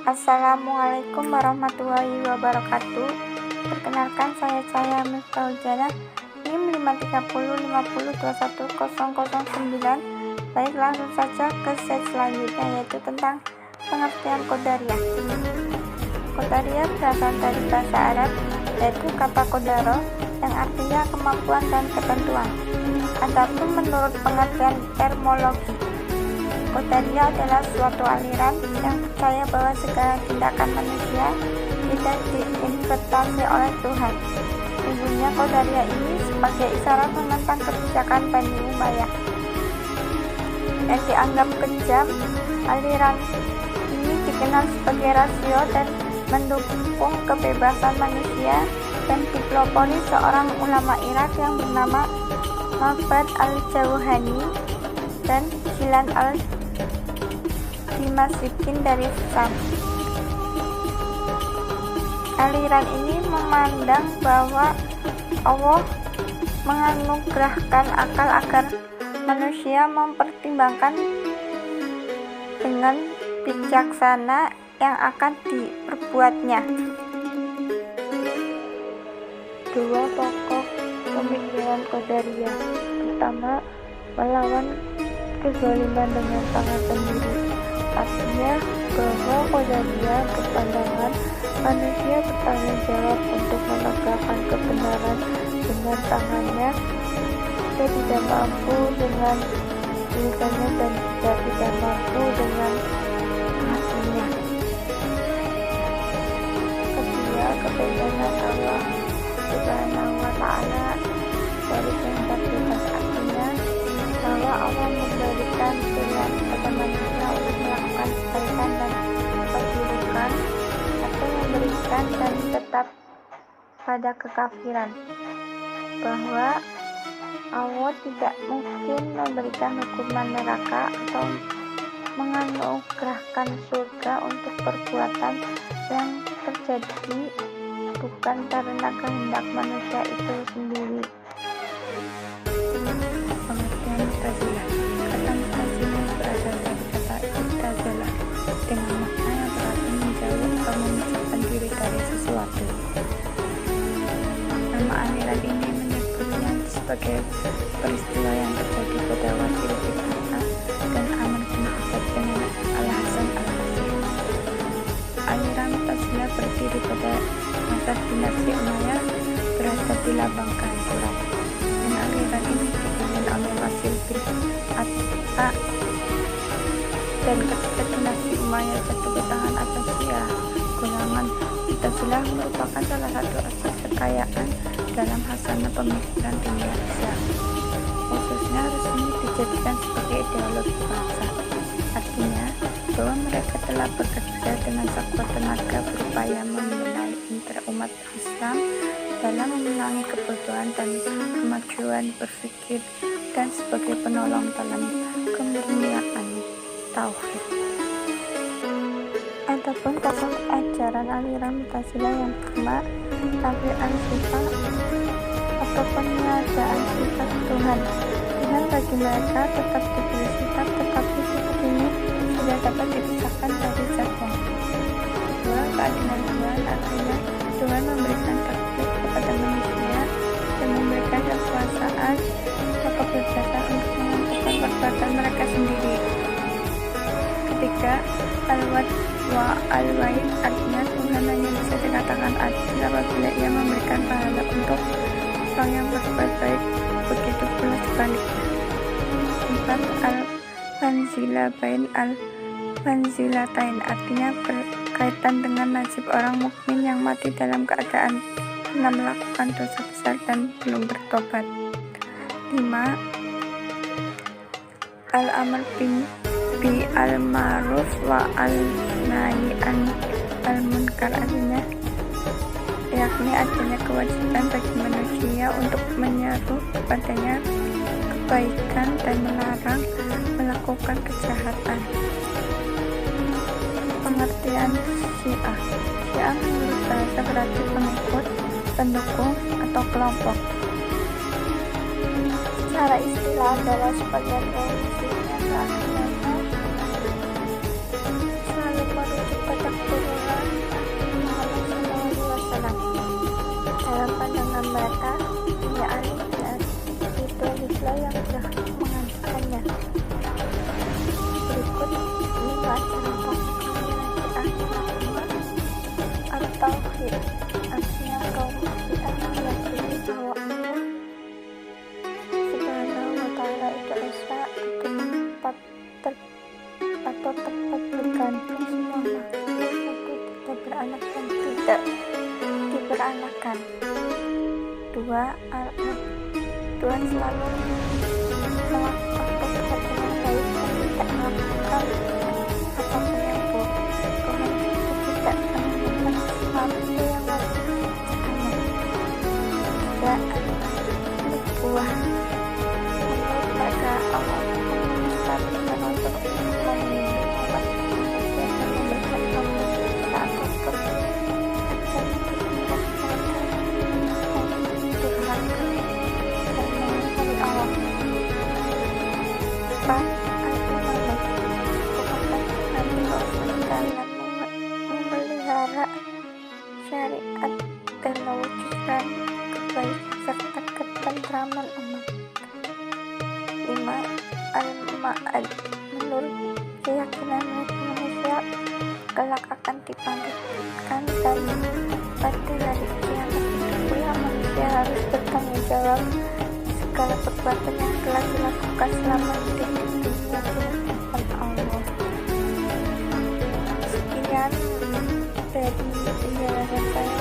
Assalamualaikum warahmatullahi wabarakatuh. Perkenalkan, saya Miftahul NIM 53050210009. Baik, langsung saja ke slide selanjutnya, yaitu tentang pengertian Qadariyah. Qadariyah berasal dari bahasa Arab, yaitu kata qadara yang artinya kemampuan dan ketentuan. Adapun menurut pengertian termologi, Qadariyah adalah suatu aliran yang percaya bahwa segala tindakan manusia tidak diinterpretasi oleh Tuhan. Sesungguhnya Qadariyah ini sebagai isyarat menentang kebijakan Bani Umayyah yang dianggap kejam. Aliran ini dikenal sebagai rasio dan mendukung kebebasan manusia dan dipelopori seorang ulama Irak yang bernama Ma'bad al-Jauhani dan Jilan al-Dimashqi dari Syam. Aliran ini memandang bahwa Allah menganugerahkan akal agar manusia mempertimbangkan dengan bijaksana yang akan diperbuatnya. Dua tokoh pemikiran Qadariyah. Pertama, melawan kezaliman dengan tangan sendiri. Artinya bahwa Qadariyah berpandangan manusia bertanggung jawab untuk menegakkan kebenaran dengan tangannya. Dia tidak mampu dengan lisannya dan juga tidak mampu dengan hatinya. Kedua, kebebasan Allah Subhanahu wa ta'ala dari kehendak bebas, artinya bahwa Allah memberikan pilihan kepada manusia untuk melakukan kebaikan dan keburukan, atau memberikan dan tetap pada kekafiran. Bahwa Allah tidak mungkin memberikan hukuman neraka atau menganugerahkan surga untuk perbuatan yang terjadi bukan karena kehendak manusia itu sendiri. Pengertian Mu'tazilah. Kata Mu'tazilah berasal dari kata i'tazala dengan makna yang berarti menjauh atau memisahkan diri dari sesuatu. Nama aliran ini menyebutnya sebagai peristiwa yang terjadi pada Wasil bin As'ad dan Amr bin Khattab dengan Al-Hasan al-Basri. Aliran Mu'tazilah berdiri pada masa dinasti Umayyah, berada di lambang kehancuran. Dan aliran ini dipimpin oleh Wasil bin As'ad. Dan ketika dinasti Umayyah jatuh ke tangan Abbasiyah, golongan Mu'tazilah merupakan salah satu asas kekayaan dalam hasanah pemikiran di Indonesia. Khususnya resmi dijadikan sebagai ideologi bangsa. Artinya bahwa mereka telah bekerja dengan sekuat tenaga berupaya membenahi umat Islam dalam memenangi kebodohan dan kemajuan berpikir dan sebagai penolong dalam kemurnian tauhid. Adapun tokoh ajaran aliran Mu'tazilah yang pertama, takwil sifat atau pengadaan sifat Tuhan. Tuhan bagi mereka tetap diberi sifat, tetapi sifat ini tidak dapat dipisahkan dari zatnya. Kedua, keadilan Tuhan, artinya Tuhan memberikan takdir kepada manusia dan memberikan kekuasaan atau kebebasan untuk menentukan perbuatan mereka sendiri. Ketiga, al-wad wa al-waid, artinya Tuhan hanya bisa dikatakan adil apabila Ia memberikan pahala untuk orang yang berbuat baik, begitu pula sebaliknya. Empat, al-manzilatain, artinya berkaitan dengan nasib orang mukmin yang mati dalam keadaan pernah melakukan dosa besar dan belum bertobat. 5. Al-amr bi al-ma'ruf wa al-nahi al-munkar, artinya yakni adanya kewajiban bagi manusia untuk menyeru kepadanya kebaikan dan melarang melakukan kejahatan. Pengertian Syiah. Syiah menurut bahasa berarti pengikut, pendukung, atau kelompok. Secara istilah adalah sebagian revolusi yang selalu merujuk pada artinya kita meyakini bahwa Allah Subhanahu wa Ta'ala itu esa atau tepat bergantung semua makhluk itu tidak beranak dan tidak diberanakan. Dua selalu melakukan perbuatan yang baik dan tidak melakukan apapun yang buruk. Tuhan itu tidak menemukan sesuatu yang wajib dikerjakannya. Tiga adalah buah. Menurut mereka Allah menstabilkan untuk melindungi umat manusia dan memberikan pemerintah untuk ajar berpindah mereka durhaka dan mengingkari Allah. Empat al-iman bukankah Nabi Rasul kalian memelihara syariat dan mewujudkan kebaikan serta ketentraman umat. 5. Al-Ma'ad menurut keyakinan manusia kelak akan dibangkitkan dan pada hari kiamat itu pula manusia harus bertanggung jawab segala perbuatan yang telah dilakukan selama hidup di dunia di hadapan Allah. Sekian dari penjelasan saya.